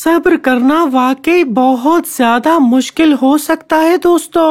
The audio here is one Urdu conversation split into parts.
صبر کرنا واقعی بہت زیادہ مشکل ہو سکتا ہے دوستو۔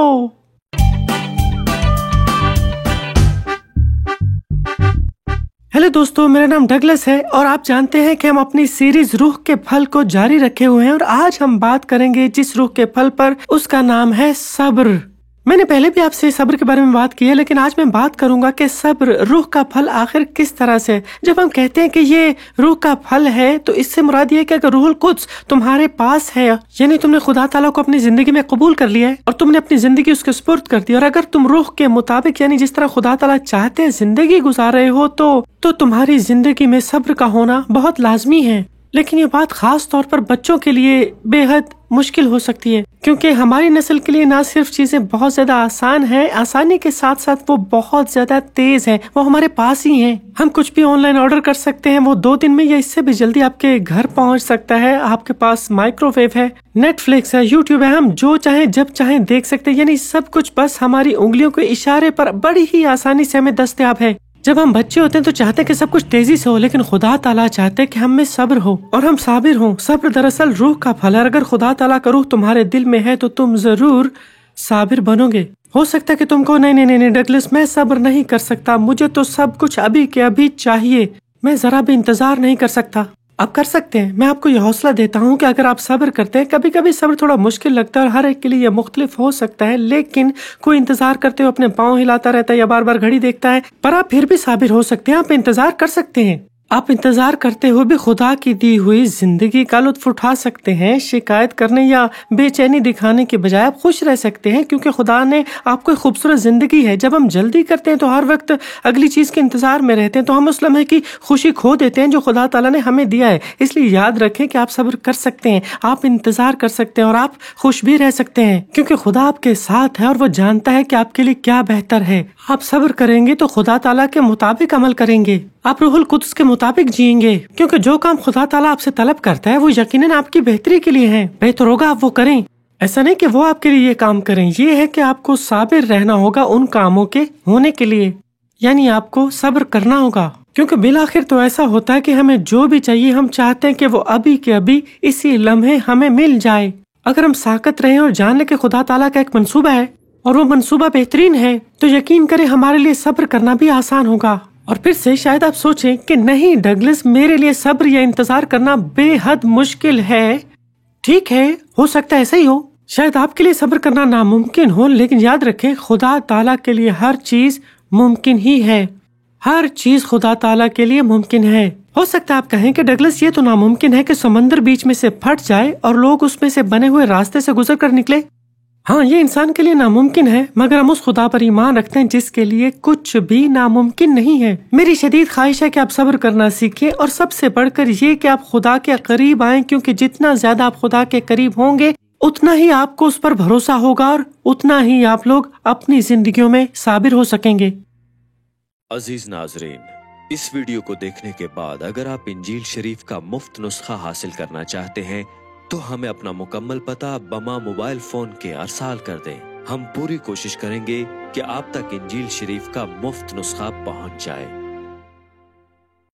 ہیلو دوستو، میرا نام ڈگلس ہے اور آپ جانتے ہیں کہ ہم اپنی سیریز روح کے پھل کو جاری رکھے ہوئے ہیں، اور آج ہم بات کریں گے جس روح کے پھل پر، اس کا نام ہے صبر۔ میں نے پہلے بھی آپ سے صبر کے بارے میں بات کی ہے، لیکن آج میں بات کروں گا کہ صبر روح کا پھل آخر کس طرح سے۔ جب ہم کہتے ہیں کہ یہ روح کا پھل ہے تو اس سے مراد یہ ہے کہ اگر روح القدس تمہارے پاس ہے، یعنی تم نے خدا تعالیٰ کو اپنی زندگی میں قبول کر لیا ہے اور تم نے اپنی زندگی اس کے سپرد کر دی، اور اگر تم روح کے مطابق یعنی جس طرح خدا تعالیٰ چاہتے ہیں زندگی گزار رہے ہو تو تمہاری زندگی میں صبر کا ہونا بہت لازمی ہے۔ لیکن یہ بات خاص طور پر بچوں کے لیے بے حد مشکل ہو سکتی ہے، کیونکہ ہماری نسل کے لیے نہ صرف چیزیں بہت زیادہ آسان ہیں، آسانی کے ساتھ ساتھ وہ بہت زیادہ تیز ہیں، وہ ہمارے پاس ہی ہیں۔ ہم کچھ بھی آن لائن آرڈر کر سکتے ہیں، وہ 2 دن میں یا اس سے بھی جلدی آپ کے گھر پہنچ سکتا ہے۔ آپ کے پاس مائکرو ویو ہے، نیٹ فلکس ہے، یوٹیوب ہے، ہم جو چاہیں جب چاہیں دیکھ سکتے ہیں، یعنی سب کچھ بس ہماری انگلیوں کے اشارے پر بڑی ہی آسانی سے ہمیں دستیاب ہے۔ جب ہم بچے ہوتے ہیں تو چاہتے ہیں کہ سب کچھ تیزی سے ہو، لیکن خدا تعالیٰ چاہتے ہیں کہ ہم میں صبر ہو اور ہم صابر ہوں۔ صبر دراصل روح کا پھل ہے، اگر خدا تعالیٰ کا روح تمہارے دل میں ہے تو تم ضرور صابر بنو گے۔ ہو سکتا ہے کہ تم کو نہیں ڈگلس، میں صبر نہیں کر سکتا، مجھے تو سب کچھ ابھی کے ابھی چاہیے، میں ذرا بھی انتظار نہیں کر سکتا۔ آپ کر سکتے ہیں، میں آپ کو یہ حوصلہ دیتا ہوں کہ اگر آپ صبر کرتے ہیں، کبھی کبھی صبر تھوڑا مشکل لگتا ہے اور ہر ایک کے لیے یہ مختلف ہو سکتا ہے، لیکن کوئی انتظار کرتے ہوئے اپنے پاؤں ہلاتا رہتا ہے یا بار بار گھڑی دیکھتا ہے، پر آپ پھر بھی صابر ہو سکتے ہیں، آپ انتظار کر سکتے ہیں۔ آپ انتظار کرتے ہوئے بھی خدا کی دی ہوئی زندگی کا لطف اٹھا سکتے ہیں، شکایت کرنے یا بے چینی دکھانے کے بجائے آپ خوش رہ سکتے ہیں، کیونکہ خدا نے آپ کو ایک خوبصورت زندگی ہے۔ جب ہم جلدی کرتے ہیں تو ہر وقت اگلی چیز کے انتظار میں رہتے ہیں، تو ہم اس لمحے کی خوشی کھو دیتے ہیں جو خدا تعالیٰ نے ہمیں دیا ہے۔ اس لیے یاد رکھیں کہ آپ صبر کر سکتے ہیں، آپ انتظار کر سکتے ہیں اور آپ خوش بھی رہ سکتے ہیں، کیونکہ خدا آپ کے ساتھ ہے اور وہ جانتا ہے کہ آپ کے لیے کیا بہتر ہے۔ آپ صبر کریں گے تو خدا تعالیٰ کے مطابق عمل کریں گے، آپ روح القدس کے مطابق جئیں گے، کیونکہ جو کام خدا تعالیٰ آپ سے طلب کرتا ہے وہ یقیناً آپ کی بہتری کے لیے ہے۔ بہتر ہوگا آپ وہ کریں، ایسا نہیں کہ وہ آپ کے لیے یہ کام کریں، یہ ہے کہ آپ کو صابر رہنا ہوگا ان کاموں کے ہونے کے لیے، یعنی آپ کو صبر کرنا ہوگا، کیونکہ بالآخر تو ایسا ہوتا ہے کہ ہمیں جو بھی چاہیے ہم چاہتے ہیں کہ وہ ابھی کے ابھی اسی لمحے ہمیں مل جائے۔ اگر ہم ساکت رہیں اور جان لیں کہ خدا تعالیٰ کا ایک منصوبہ ہے اور وہ منصوبہ بہترین ہے، تو یقین کریں ہمارے لیے صبر کرنا بھی آسان ہوگا۔ اور پھر سے شاید آپ سوچیں کہ نہیں ڈگلس، میرے لیے صبر یا انتظار کرنا بے حد مشکل ہے۔ ٹھیک ہے، ہو سکتا ہے ایسا ہی ہو، شاید آپ کے لیے صبر کرنا ناممکن ہو، لیکن یاد رکھیں خدا تعالیٰ کے لیے ہر چیز ممکن ہی ہے، ہر چیز خدا تعالیٰ کے لیے ممکن ہے۔ ہو سکتا ہے آپ کہیں کہ ڈگلس یہ تو ناممکن ہے کہ سمندر بیچ میں سے پھٹ جائے اور لوگ اس میں سے بنے ہوئے راستے سے گزر کر نکلے۔ ہاں، یہ انسان کے لیے ناممکن ہے، مگر ہم اس خدا پر ایمان رکھتے ہیں جس کے لیے کچھ بھی ناممکن نہیں ہے۔ میری شدید خواہش ہے کہ آپ صبر کرنا سیکھیں، اور سب سے بڑھ کر یہ کہ آپ خدا کے قریب آئیں، کیونکہ جتنا زیادہ آپ خدا کے قریب ہوں گے اتنا ہی آپ کو اس پر بھروسہ ہوگا اور اتنا ہی آپ لوگ اپنی زندگیوں میں صابر ہو سکیں گے۔ عزیز ناظرین، اس ویڈیو کو دیکھنے کے بعد اگر آپ انجیل شریف کا مفت نسخہ حاصل کرنا چاہتے ہیں تو ہمیں اپنا مکمل پتہ بما موبائل فون کے ارسال کر دیں۔ ہم پوری کوشش کریں گے کہ آپ تک انجیل شریف کا مفت نسخہ پہنچ جائے۔